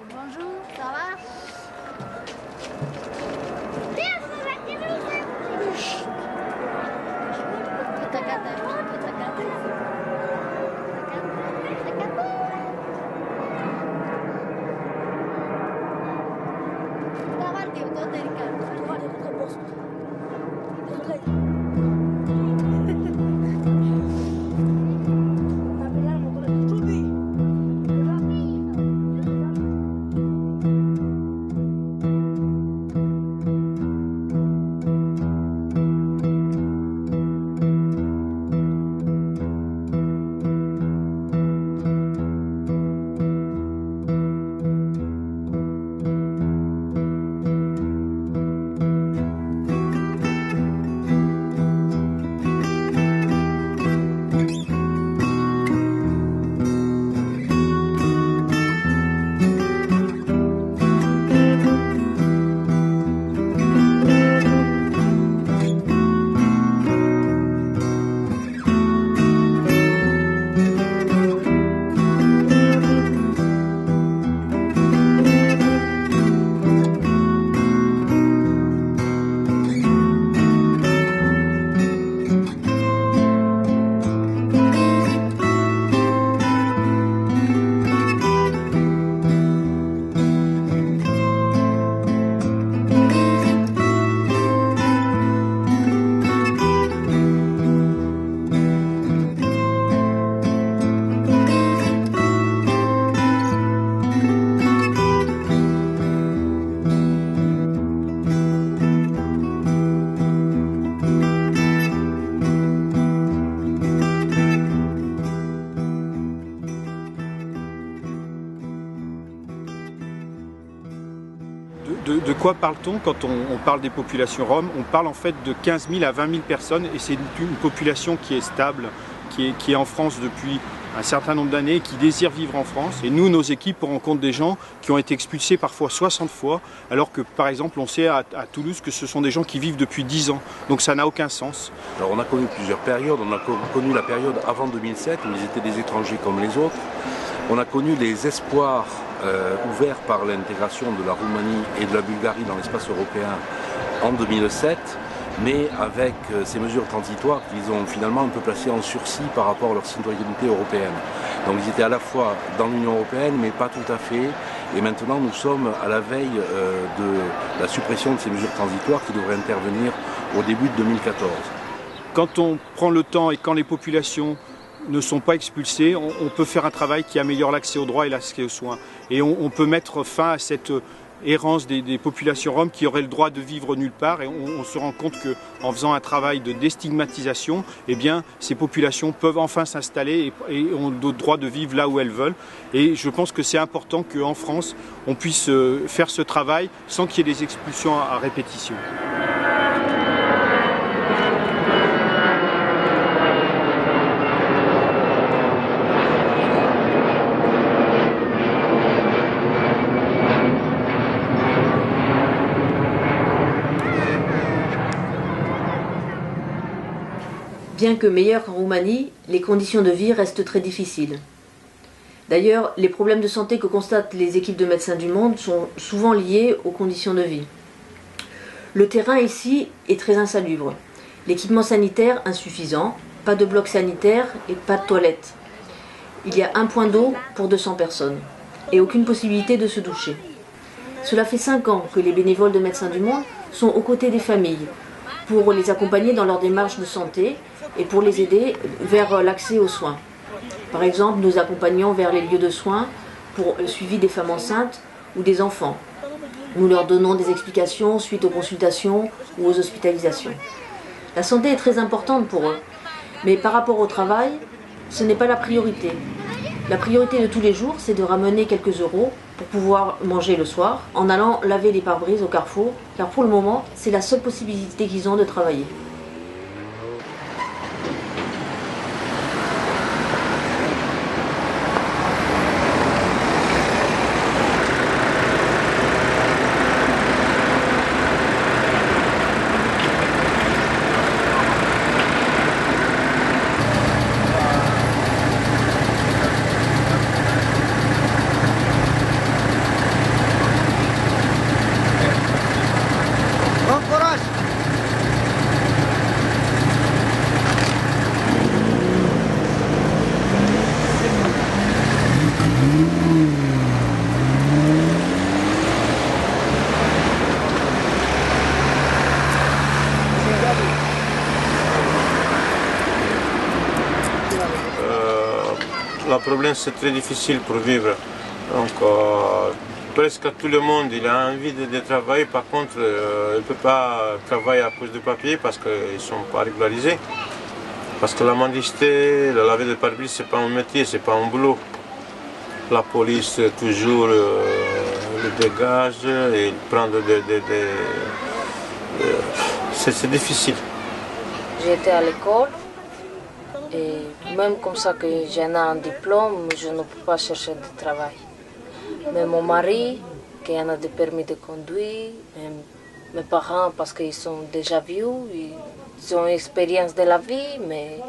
Bonjour, ça va? De quoi parle-t-on quand on parle des populations roms? On parle en fait de 15 000 à 20 000 personnes et c'est une population qui est stable, qui est en France depuis un certain nombre d'années et qui désire vivre en France. Et nous, nos équipes, on rencontre des gens qui ont été expulsés parfois 60 fois, alors que par exemple on sait à Toulouse que ce sont des gens qui vivent depuis 10 ans. Donc ça n'a aucun sens. Alors on a connu plusieurs périodes. On a connu la période avant 2007 où ils étaient des étrangers comme les autres. On a connu les espoirs ouverts par l'intégration de la Roumanie et de la Bulgarie dans l'espace européen en 2007, mais avec ces mesures transitoires qu'ils ont finalement un peu placées en sursis par rapport à leur citoyenneté européenne. Donc ils étaient à la fois dans l'Union européenne, mais pas tout à fait. Et maintenant nous sommes à la veille de la suppression de ces mesures transitoires qui devraient intervenir au début de 2014. Quand on prend le temps et quand les populations ne sont pas expulsés, on peut faire un travail qui améliore l'accès aux droits et l'accès aux soins. Et on peut mettre fin à cette errance des populations roms qui auraient le droit de vivre nulle part. Et on se rend compte qu'en faisant un travail de déstigmatisation, eh bien, ces populations peuvent enfin s'installer et ont le droit de vivre là où elles veulent. Et je pense que c'est important qu'en France, on puisse faire ce travail sans qu'il y ait des expulsions à répétition. Bien que meilleures qu'en Roumanie, les conditions de vie restent très difficiles. D'ailleurs, les problèmes de santé que constatent les équipes de Médecins du Monde sont souvent liés aux conditions de vie. Le terrain ici est très insalubre. L'équipement sanitaire insuffisant, pas de bloc sanitaire et pas de toilettes. Il y a un point d'eau pour 200 personnes et aucune possibilité de se doucher. Cela fait 5 ans que les bénévoles de Médecins du Monde sont aux côtés des familles pour les accompagner dans leur démarche de santé et pour les aider vers l'accès aux soins. Par exemple, nous accompagnons vers les lieux de soins pour le suivi des femmes enceintes ou des enfants. Nous leur donnons des explications suite aux consultations ou aux hospitalisations. La santé est très importante pour eux, mais par rapport au travail, ce n'est pas la priorité. La priorité de tous les jours, c'est de ramener quelques euros pour pouvoir manger le soir en allant laver les pare-brises au carrefour, car pour le moment, c'est la seule possibilité qu'ils ont de travailler. Le problème, c'est très difficile pour vivre. Donc, presque tout le monde il a envie de travailler, par contre, il ne peut pas travailler à cause du papier parce qu'ils ne sont pas régularisés. Parce que la mendicité, le laver de pare-brise, ce n'est pas un métier, ce n'est pas un boulot. La police, toujours, le dégage et prend c'est difficile. J'étais à l'école et même comme ça que j'ai un diplôme, je ne peux pas chercher de travail. Mais mon mari, qui a des permis de conduire, mes parents, parce qu'ils sont déjà vieux, ils ont expérience de la vie, mais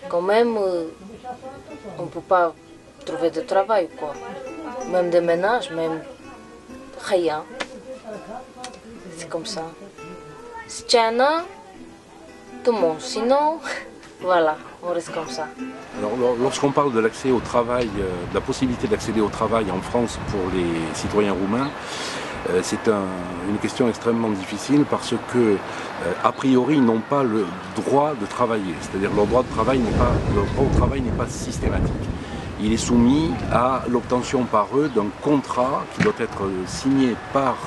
quand même, on ne peut pas trouver de travail, quoi. Même de ménage, même rien. C'est comme ça. Si tu en as, tout le monde. Sinon, voilà, on reste comme ça. Alors, lorsqu'on parle de l'accès au travail, de la possibilité d'accéder au travail en France pour les citoyens roumains, c'est une question extrêmement difficile parce que, a priori, ils n'ont pas le droit de travailler. C'est-à-dire leur droit au travail n'est pas systématique. Il est soumis à l'obtention par eux d'un contrat qui doit être signé par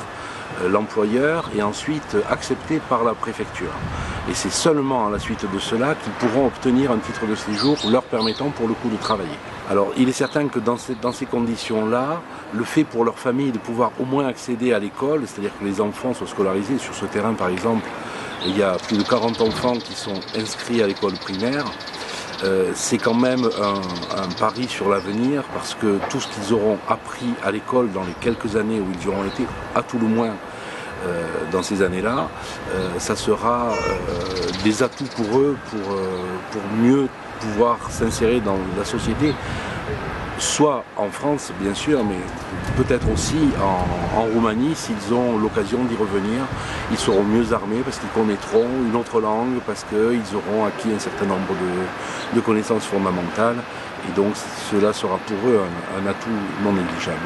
l'employeur et ensuite accepté par la préfecture. Et c'est seulement à la suite de cela qu'ils pourront obtenir un titre de séjour leur permettant pour le coup de travailler. Alors il est certain que dans ces conditions-là, le fait pour leur famille de pouvoir au moins accéder à l'école, c'est-à-dire que les enfants soient scolarisés, sur ce terrain par exemple, il y a plus de 40 enfants qui sont inscrits à l'école primaire, c'est quand même un pari sur l'avenir parce que tout ce qu'ils auront appris à l'école dans les quelques années où ils auront été, à tout le moins dans ces années-là, ça sera des atouts pour eux pour mieux pouvoir s'insérer dans la société, soit en France bien sûr, mais peut-être aussi en Roumanie s'ils ont l'occasion d'y revenir. Ils seront mieux armés parce qu'ils connaîtront une autre langue, parce qu'ils auront acquis un certain nombre de connaissances fondamentales et donc cela sera pour eux un atout non négligeable.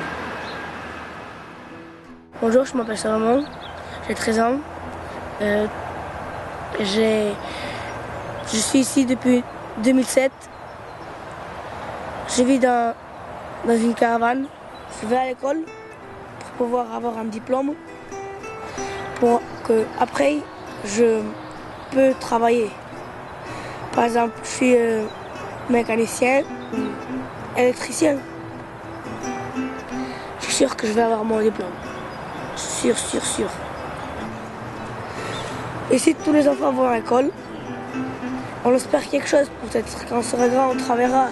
Bonjour, je m'appelle Salomon, j'ai 13 ans. Je suis ici depuis 2007. Je vis dans une caravane. Je vais à l'école pour pouvoir avoir un diplôme, pour que après je peux travailler. Par exemple, je suis mécanicien ou électricien. Je suis sûr que je vais avoir mon diplôme. Sûr. Et si tous les enfants vont à l'école, on espère quelque chose. Peut-être quand on sera grand, on travaillera.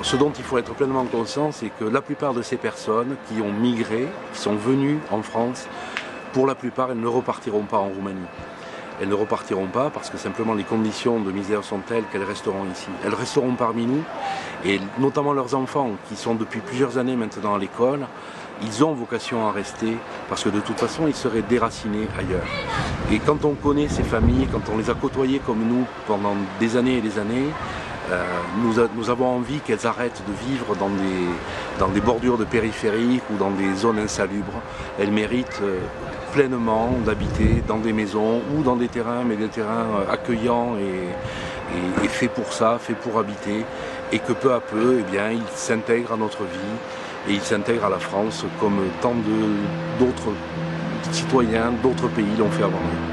Ce dont il faut être pleinement conscient, c'est que la plupart de ces personnes qui ont migré, qui sont venues en France, pour la plupart, elles ne repartiront pas en Roumanie. Elles ne repartiront pas parce que simplement les conditions de misère sont telles qu'elles resteront ici. Elles resteront parmi nous et notamment leurs enfants qui sont depuis plusieurs années maintenant à l'école, ils ont vocation à rester parce que de toute façon ils seraient déracinés ailleurs. Et quand on connaît ces familles, quand on les a côtoyées comme nous pendant des années et des années, nous avons envie qu'elles arrêtent de vivre dans des bordures de périphériques ou dans des zones insalubres. Elles méritent pleinement d'habiter dans des maisons ou dans des terrains, mais des terrains accueillants et faits pour ça, faits pour habiter, et que peu à peu, eh bien, ils s'intègrent à notre vie et ils s'intègrent à la France comme tant d'autres citoyens d'autres pays l'ont fait avant nous.